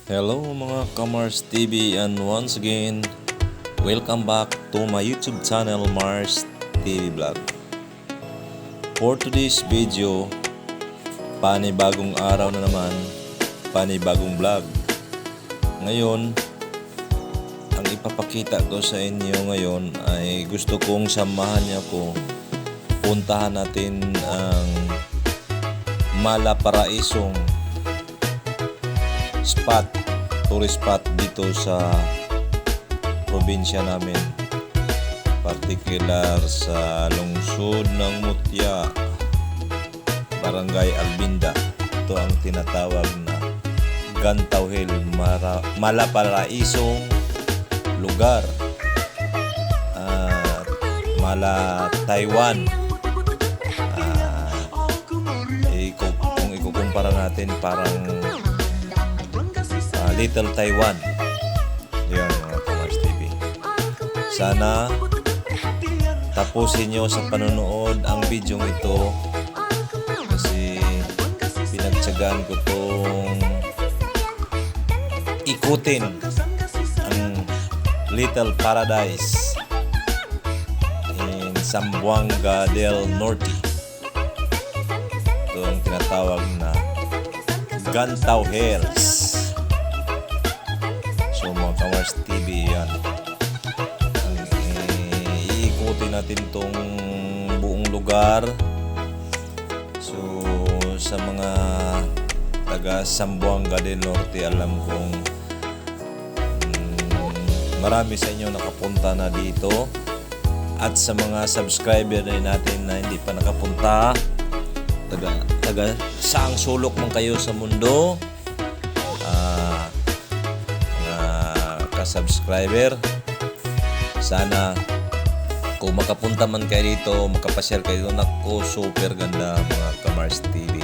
Hello mga Kamars TV, and once again, welcome back to my YouTube channel Mars TV Vlog. For today's video, panibagong araw na naman, panibagong vlog. Ngayon, ang ipapakita ko sa inyo ngayon ay gusto kong samahan niyo ko. Puntahan natin ang Malaparaisong spot, tourist spot dito sa probinsya namin, particular sa lungsod ng Mutya, Barangay Albinda. Ito ang tinatawag na Gantaw Hill, Malaparaisong lugar at Mala Taiwan. Kung ikukumpara natin, parang Little Taiwan. Yan mga Kamars TV. Sana tapusin nyo sa panonood ang video ito kasi pinagtsagaan ko tong ikutin ang Little Paradise in Zamboanga del Norte. Ito ang tinatawag na Gantaw Hills. So mga Kamars TV, yan iikutin natin tong buong lugar. So sa mga taga Zamboanga del Norte, alam kong marami sa inyo nakapunta na dito, at sa mga subscriber natin na hindi pa nakapunta, taga saang sulok man kayo sa mundo, subscriber, sana kung makapunta man kayo dito, makapasyal kayo dito. Naku, super ganda mga Kamars TV.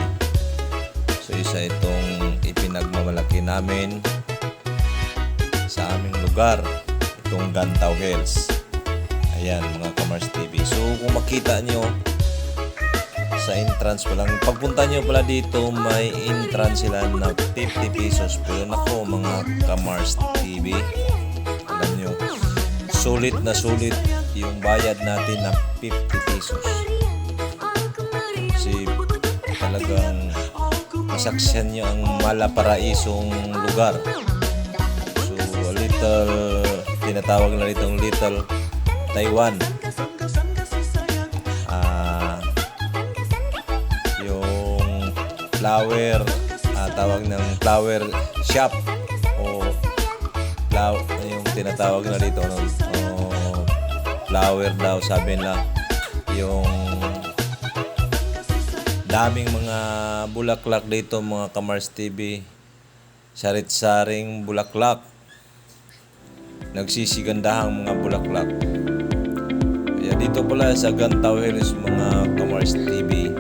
So isa itong ipinagmamalaki namin sa aming lugar, itong Gantaw Hills. Ayan mga Kamars TV. So kung makita nyo sa entrance pa lang, pagpunta nyo pala dito, may entrance sila na 50 pesos. Pero nako mga Kamars TV, alam nyo, sulit na sulit yung bayad natin na 50 pesos. Kasi talagang masaksihan nyo ang Malaparaisong lugar. So a little, tinatawag na itong Little Taiwan. Yung flower, tawag ng flower shop, o yung tinatawag na dito flower daw, sabi nila. Yung daming mga bulaklak dito mga Kamars TV, sarit-saring bulaklak, nagsisigandahang mga bulaklak. Kaya dito pala sa Gantaw Hills mga Kamars TV,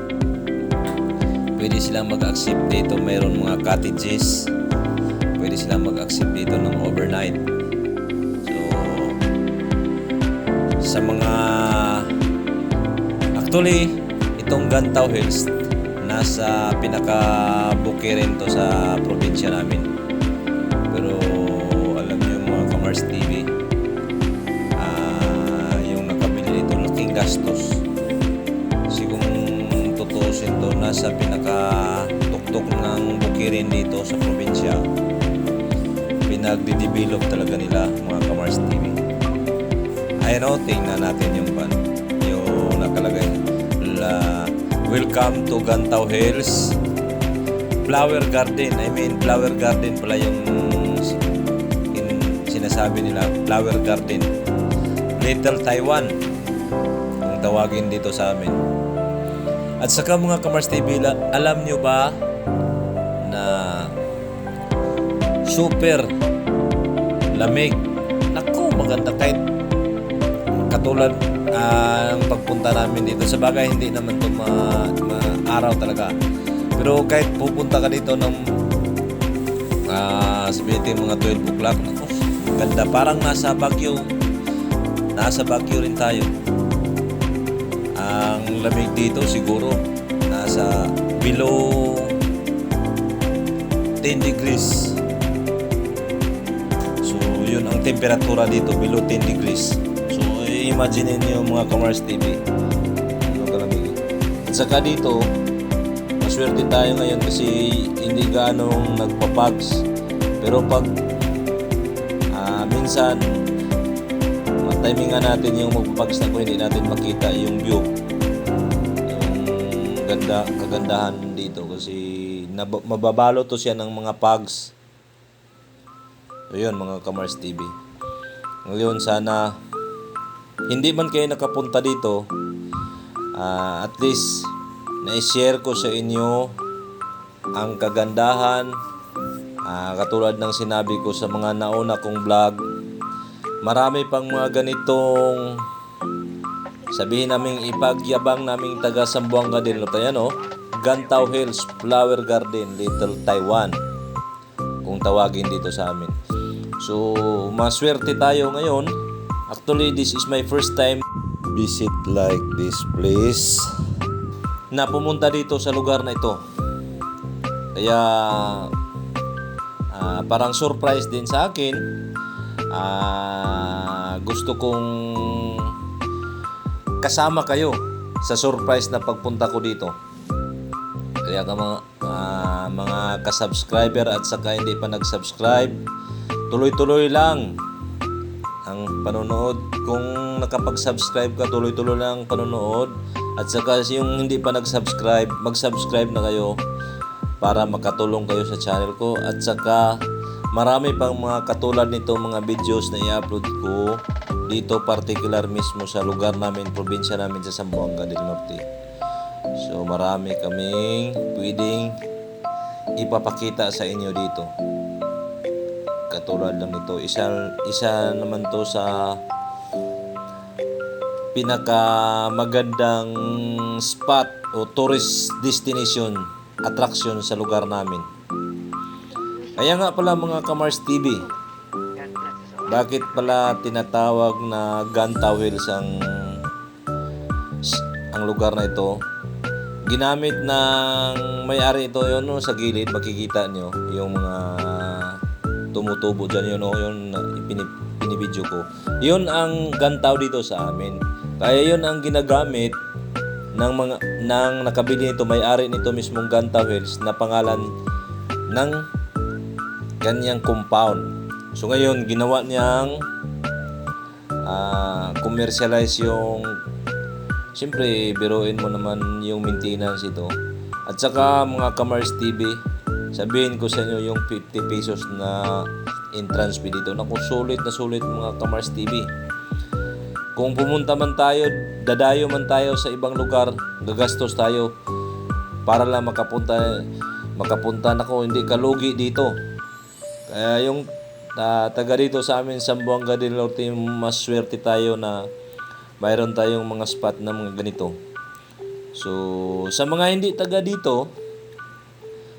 pwede silang mag-accept dito. Mayroon mga cottages, pwede silang mag-accept dito ng overnight. So sa mga, actually itong Gantaw Hills nasa pinaka-bukirin to sa probinsya namin. Pero alam niyo mga Kamars TV, yung nakabili nito laking gastos. Kasi kung tutusin to, nasa pinaka-tuktok ng bukirin dito sa probinsya. Pinagde-develop talaga nila mga Kamars TV. Ayan o, tingnan natin yung nakalagay, welcome to Gantaw Hills Flower Garden. Flower Garden pala yung sinasabi nila, Flower Garden Little Taiwan kung tawagin dito sa amin. At saka mga Kamars TV, alam nyo ba na super lamig? Naku, maganda, kahit katulad ang pagpunta namin dito. Sa bagay, hindi naman ito araw talaga. Pero kahit pupunta ka dito ng sabihin mga 12 o'clock, naku, ganda. Parang nasa Baguio rin tayo. Ang lamig dito siguro nasa below 10 degrees temperatura dito below 10 degrees. So imagine niyo mga Kamars TV. Ano kalamig. At saka dito, maswerte tayo ngayon kasi hindi ganong nagpapags. Pero pag minsan timingan natin yung magpapags na kung hindi natin makita yung view, yung kagandahan dito kasi mababalo to siya ng mga pags. So yun mga Kamars TV. Ngayon sana hindi man kayo nakapunta dito, at least na-share ko sa inyo ang kagandahan, katulad ng sinabi ko sa mga nauna kong vlog. Marami pang mga ganitong sabihin naming ipagyabang naming taga Zamboanga del Norte. Ayan o, Gantao Hills Flower Garden, Little Taiwan kung tawagin dito sa amin. So maswerte tayo ngayon. Actually this is my first time visit like this place na pumunta dito sa lugar na ito. Kaya parang surprise din sa akin. Gusto kong kasama kayo sa surprise na pagpunta ko dito. Kaya mga ka-subscriber at saka hindi pa nag-subscribe, tuloy-tuloy lang ang panonood. Kung nakapag-subscribe ka, tuloy-tuloy lang ang panonood. At saka yung hindi pa nag-subscribe, mag-subscribe na kayo para makatulong kayo sa channel ko. At saka marami pang mga katulad nito mga videos na i-upload ko dito, particular mismo sa lugar namin, probinsya namin sa Zamboanga del Norte. So marami kaming pwedeng ipapakita sa inyo dito. Katulad lang nito, isa naman to sa pinakamagandang spot o tourist destination attraction sa lugar namin. Kaya nga pala mga Kamars TV, bakit pala tinatawag na Gantao Hills ang lugar na ito? Ginamit ng may-ari ito yun, no, sa gilid makikita nyo yung mga tumutubo dyan yun, no, yun pinibidyo ko. Yun ang Gantao dito sa amin. Kaya yun ang ginagamit ng nakabili nito, may-ari nito mismong Gantao Hills na pangalan ng ganyang compound. So ngayon ginawa niyang commercialize yung, siyempre biruin mo naman yung maintenance ito. At saka mga Kamars TV, sabihin ko sa inyo yung 50 pesos na entrance fee dito. Naku, sulit na sulit mga Kamars TV. Kung pumunta man tayo, dadayo man tayo sa ibang lugar, gagastos tayo para lang makapunta nako, hindi ka lugi dito. Kaya yung taga dito sa amin Zamboanga del Norte, mas swerte tayo na mayroon tayong mga spot na mga ganito. So sa mga hindi taga dito,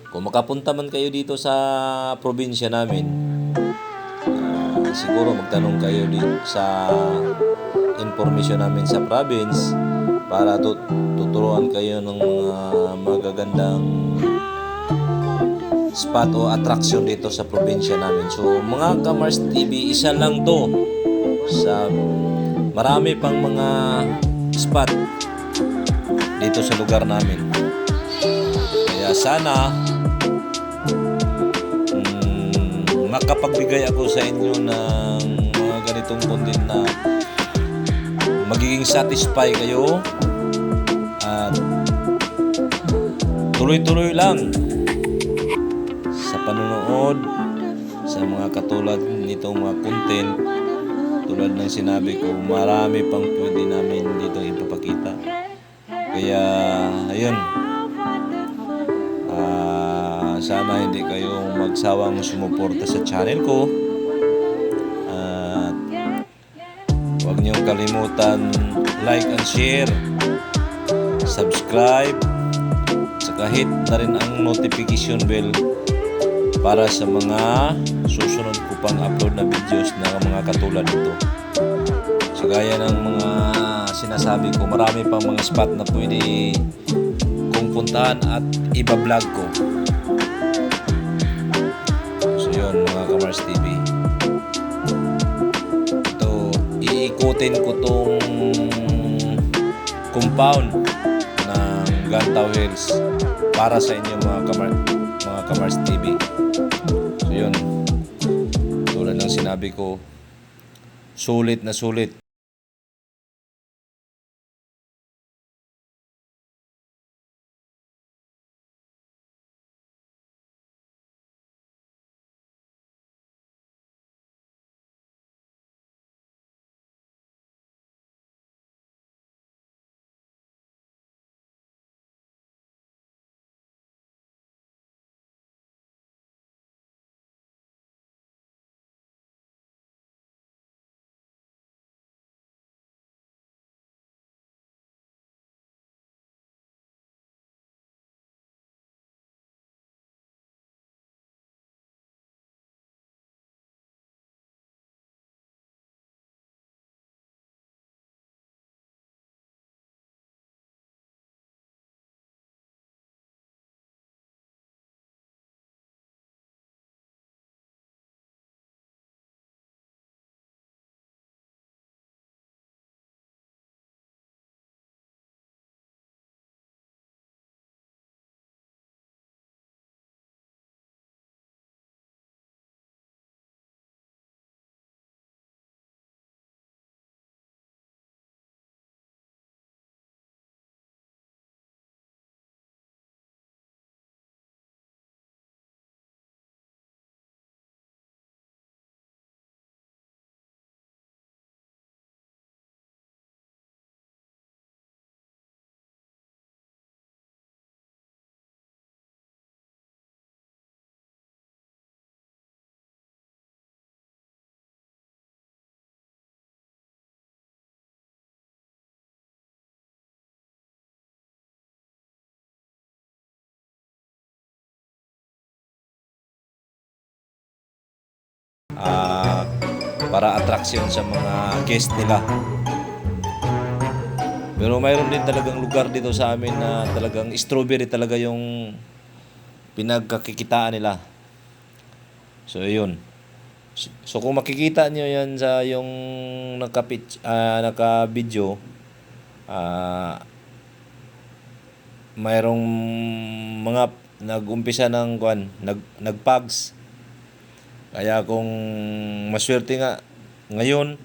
kung makapunta man kayo dito sa probinsya namin, siguro magtanong kayo sa information namin sa province para tuturuan kayo ng mga magagandang spot o attraction dito sa probinsya namin. So mga Kamars TV, isa lang to sa marami pang mga spot dito sa lugar namin. Kaya sana makapagbigay ako sa inyo ng mga ganitong content na magiging satisfy kayo at tuloy-tuloy lang sa panonood sa mga katulad nitong mga content. Tulad ng sinabi ko, marami pang pwede namin dito ipapakita. Kaya ayun, sana hindi kayo magsawang sumuporta sa channel ko. At huwag niyong kalimutan like and share, subscribe, saka hit na rin ang notification bell para sa mga susunod ko pang upload na videos na mga katulad nito. So gaya ng mga sinasabi ko, marami pang mga spot na pwede kong puntahan at iba-vlog ko. So yun mga Kamars TV. ikutin ko tong compound ng Gantaw Hills para sa inyo mga Kamars TV. So yun, tulad ng sinabi ko, sulit na sulit. Para attraction sa mga guest nila. Pero mayroon din talagang lugar dito sa amin na talagang strawberry talaga yung pinagkakikitaan nila. So yun. So kung makikita nyo yan sa yung naka-video, mayroong mga nag-umpisa ng nag-pugs. Kaya kung maswerte nga ngayon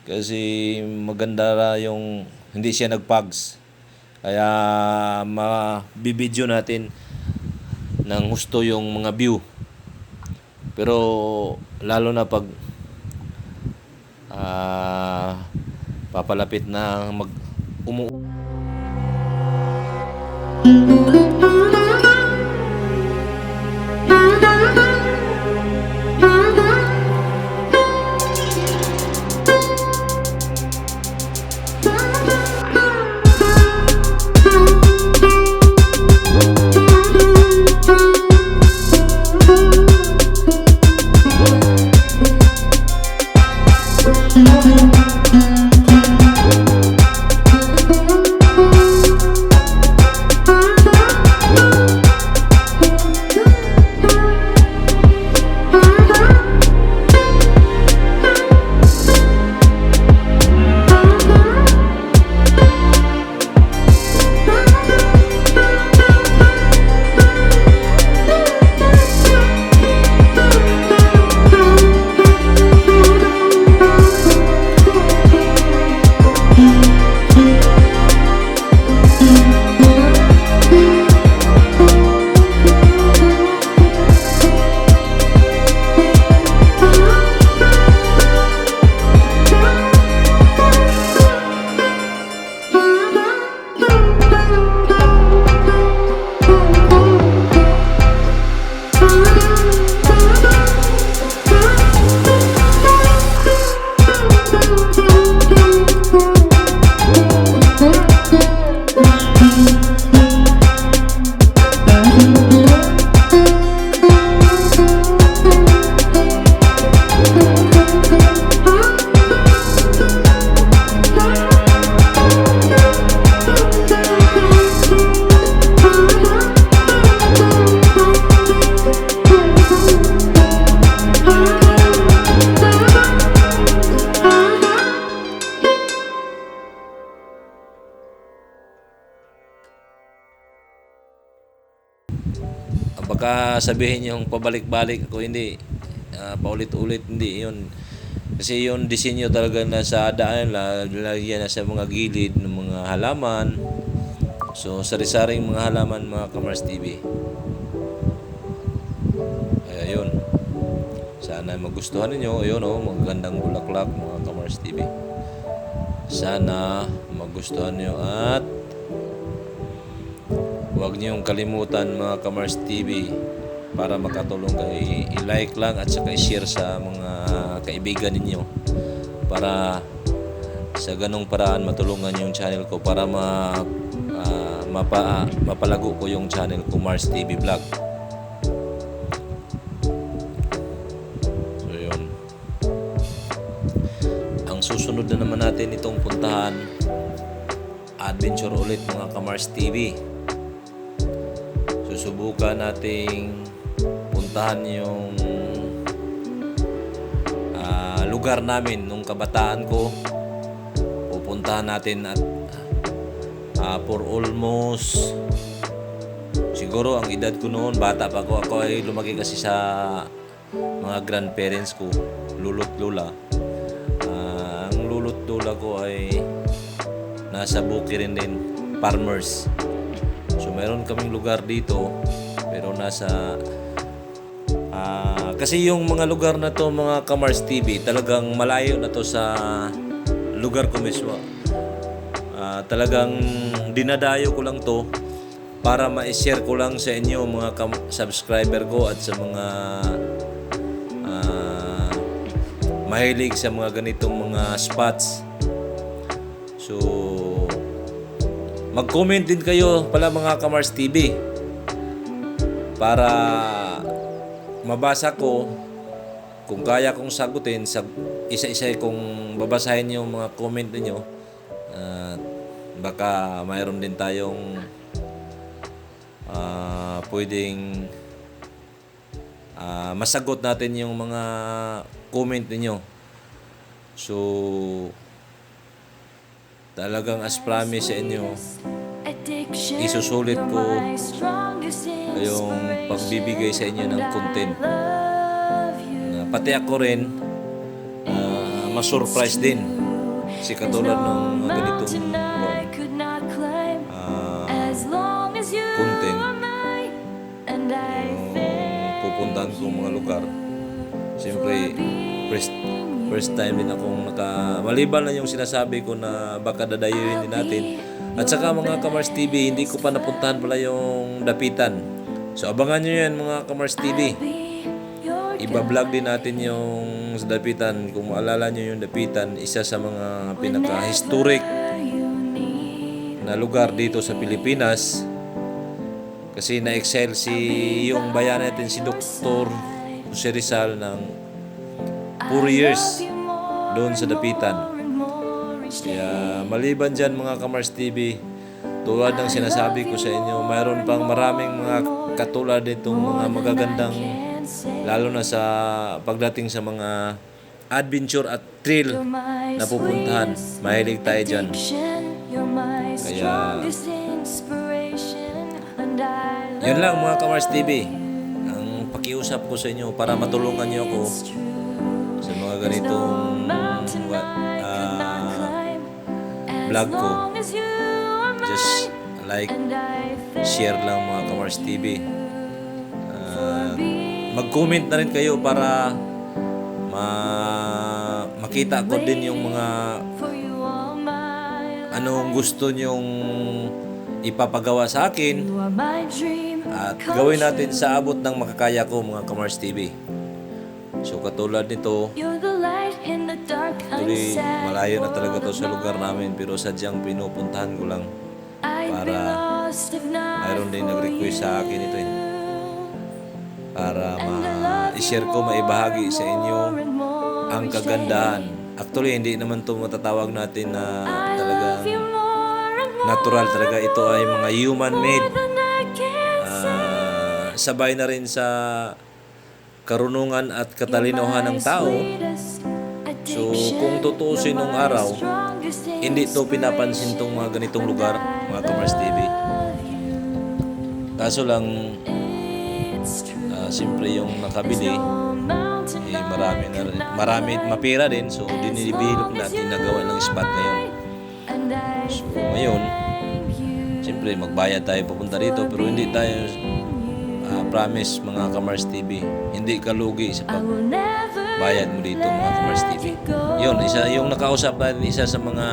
kasi maganda ra yung hindi siya nag-pugs. Kaya mabibidyo natin ng husto yung mga view. Pero lalo na pag papalapit na baka sabihin yung pabalik-balik ako, hindi. Paulit-ulit, hindi yun. Kasi yung disenyo talaga na sa daan, lalagyan na sa mga gilid ng mga halaman. So, sari-saring mga halaman, mga Kamars TV. Kaya yun. Sana magustuhan ninyo. Ayun, magagandang bulaklak, mga Kamars TV. Sana magustuhan nyo at huwag niyong kalimutan, mga Kamars TV, para makatulong kayo, i-like lang at saka i-share sa mga kaibigan ninyo para sa ganong paraan matulungan yung channel ko para mapalago ko yung channel ko, Mars TV Vlog. So yun. Ang susunod na naman natin itong puntahan, adventure ulit, mga Kamars TV. Susubukan nating puntahan yung lugar namin nung kabataan ko. Pupuntahan natin at for almost siguro ang edad ko noon, bata pa ako ay lumaki kasi sa mga grandparents ko, lolo't lola. Ang lolo't lola ko ay nasa Bukirin din, farmers. So meron kaming lugar dito pero nasa kasi yung mga lugar na to, mga Kamars TV, talagang malayo na to sa lugar ko mismo. Talagang dinadayo ko lang to para ma-share ko lang sa inyo, mga subscriber ko, at sa mga mahilig sa mga ganitong mga spots. So mag-comment din kayo pala, mga Kamars TV, para mabasa ko. Kung kaya kong sagutin, isa-isa kong babasahin yung mga comment ninyo. Baka mayroon din tayong pwedeng masagot natin yung mga comment ninyo. So talagang as promise sa inyo, isusulit ko yung pagbibigay sa inyo ng content. Pati ako rin ma-surprise din. Kasi katulad ng ganitong content, yung pupuntahan kong mga lugar. Siyempre, first time din akong maliban na yung sinasabi ko na baka dadayuin din natin. At saka, mga Kamars TV, hindi ko pa napuntahan pala yung Dapitan. So abangan nyo yan, mga Kamars TV. Iba-vlog din natin yung sa Dapitan. Kung maalala nyo yung Dapitan, isa sa mga pinaka-historic na lugar dito sa Pilipinas. Kasi na-excel yung bayan natin, si Dr. Jose Rizal, ng 4 years doon sa Dapitan. Kaya maliban dyan, mga Kamars TV, tulad ng sinasabi ko sa inyo, mayroon pang maraming mga katulad itong mga magagandang, lalo na sa pagdating sa mga adventure at thrill na pupuntahan. Mahilig tayo dyan. Kaya yun lang, mga Kamars TV, ang pakiusap ko sa inyo para matulungan nyo ako sa mga ganitong vlog ko. Just like, share lang, mga Kamars TV. Mag-comment na rin kayo para makita ko din yung mga anong gusto nyong ipapagawa sa akin, at gawin natin sa abot ng makakaya ko, mga Kamars TV. So katulad nito, actually malayo na talaga to sa lugar namin, pero sadyang pinupuntahan ko lang para mayroon din nag-request sa akin ito para ma-share ko, maibahagi sa inyo ang kagandahan. Actually hindi naman to matatawag natin na talagang natural talaga. Ito ay mga human-made. Sabay na rin sa karunungan at katalinuhan ng tao. So kung tutuusin nung araw, hindi to pinapansin tong mga ganitong lugar, mga Kamars TV. Kaso lang, siyempre yung nakabili marami mapira din, so dinidevelop natin, nagawa ng spot ngayon. So ngayon siyempre magbayad tayo papunta dito, pero hindi tayo promise mga Kamars TV, hindi ka lugi sa pagbayad mo dito mga Kamars TV. Yun, isa yung nakausap natin, isa sa mga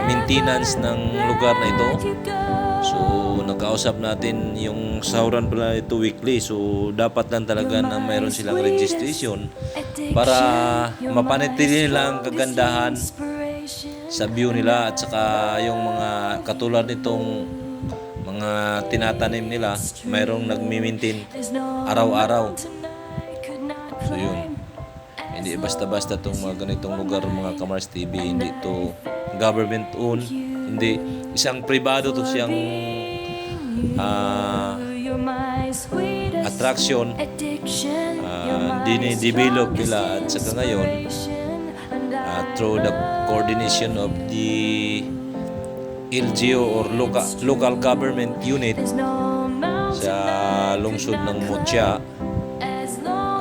maintenance ng lugar na ito. So nakausap natin yung sahuran pala ito weekly, so dapat lang talaga na mayroon silang registration para mapanatili nila ang kagandahan sa view nila, at saka yung mga katulad nitong mga tinatanim nila, mayroong nagmi-maintain araw-araw. So yun, hindi basta-basta itong mga ganitong lugar mga Kamars TV, hindi ito government owned, hindi, isang pribado to siyang attraction, dinidevelop nila, at saka ngayon through the coordination of the LGU or local government unit sa lungsod ng Mutya.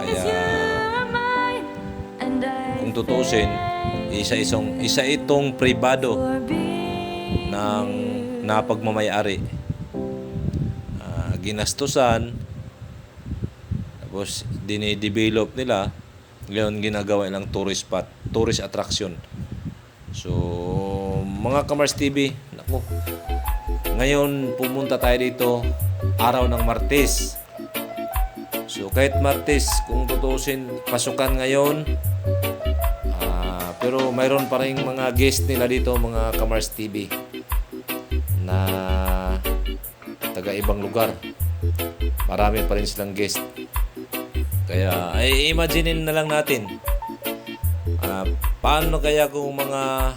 Kaya kung tutusin, isa itong pribado ng napagmamayari, ginastusan, tapos dinidevelop nila, ngayon ginagawa ng tourist spot, tourist attraction. So mga Kamars TV, naku, ngayon pumunta tayo dito araw ng Martes. So kahit Martes, kung tutusin, pasukan ngayon, pero mayroon pa rin mga guest nila dito mga Kamars TV na taga ibang lugar. Marami pa rin silang guest. Kaya ay imagine na lang natin, paano kaya kung mga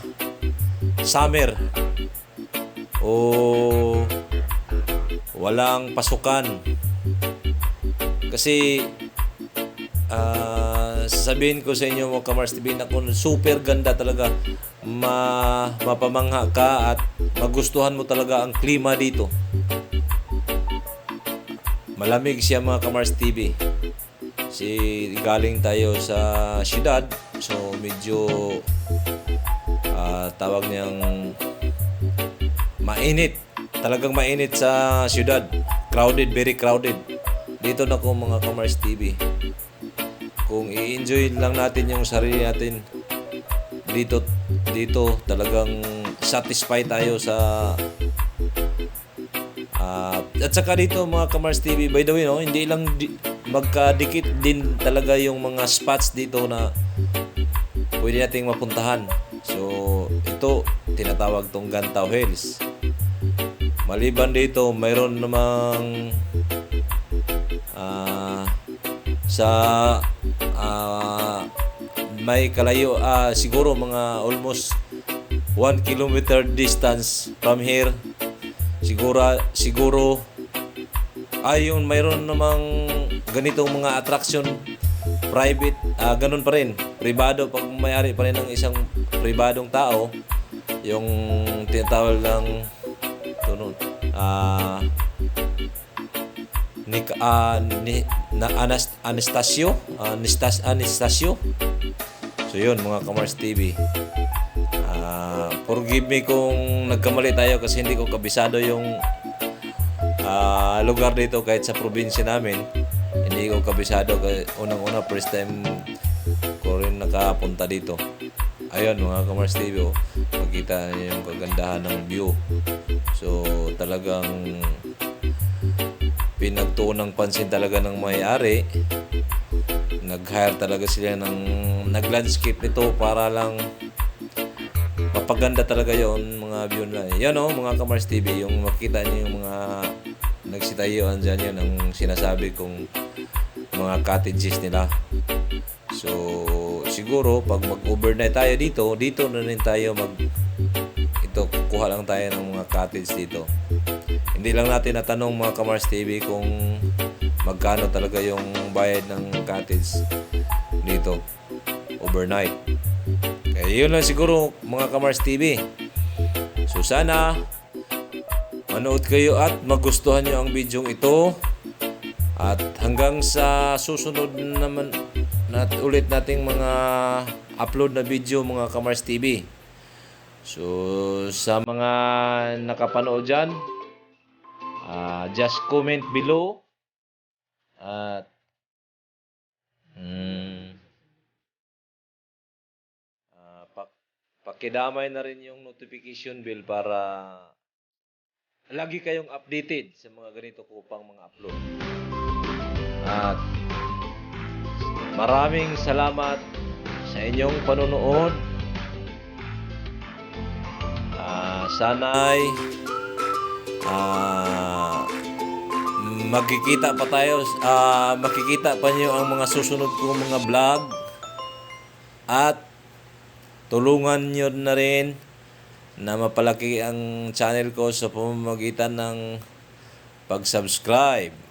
summer o walang pasukan. Kasi sasabihin ko sa inyo mga Kamars TV na kung super ganda talaga, mapamangha ka at magustuhan mo talaga ang klima dito. Malamig siya mga Kamars TV. Kasi galing tayo sa syudad, so medyo tawag niyang mainit. Talagang mainit sa syudad. Crowded, very crowded. Dito na ko mga Kamars TV. Kung i-enjoy lang natin yung sarili natin dito talagang satisfied tayo sa at saka dito mga Kamars TV, by the way, no, hindi lang magkadikit din talaga yung mga spots dito na pwede nating mapuntahan. So ito tinatawag tong Gantaw Hills. Maliban dito, mayroon namang sa may kalayo, siguro mga almost 1 kilometer distance from here, siguro ayun, mayroon namang ganitong mga attraction, private, ganun pa rin, pribado, pag may-ari pa rin ng isang pribadong tao, yung tinatawag lang Anastasio. So yun mga Kamars TV, forgive me kung nagkamali tayo kasi hindi ko kabisado yung lugar dito. Kahit sa probinsya namin hindi ko kabisado, unang-una first time ko rin nakapunta dito. Ayun mga Kamars TV, makita niyo yung kagandahan ng view. So talagang pinagtuon ng pansin talaga ng may-ari. Nag-hire talaga sila ng nag-landscape nito para lang mapaganda talaga yon mga view na. Yan mga Kamars TV, yung makita niyo yung mga nagsitayuan dyan, yun ang sinasabi kong mga cottages nila. So siguro pag mag-overnight tayo dito na rin tayo kukuha lang tayo ng mga cottage dito. Hindi lang natin natanong mga Kamars TV kung magkano talaga yung bayad ng cottage dito overnight. Kaya yun lang siguro mga Kamars TV. So sana manood kayo at magustuhan nyo ang video ito. At hanggang sa susunod naman ulit nating mga upload na video mga Kamars TV. So sa mga nakapanood dyan, just comment below at pakidamay na rin yung notification bell para lagi kayong updated sa mga ganito ko pang mga upload. At maraming salamat sa inyong panonood. Sana'y magkikita pa tayo, makikita pa niyo ang mga susunod kong mga vlog at tulungan niyo na rin na mapalaki ang channel ko sa pamamagitan ng pag-subscribe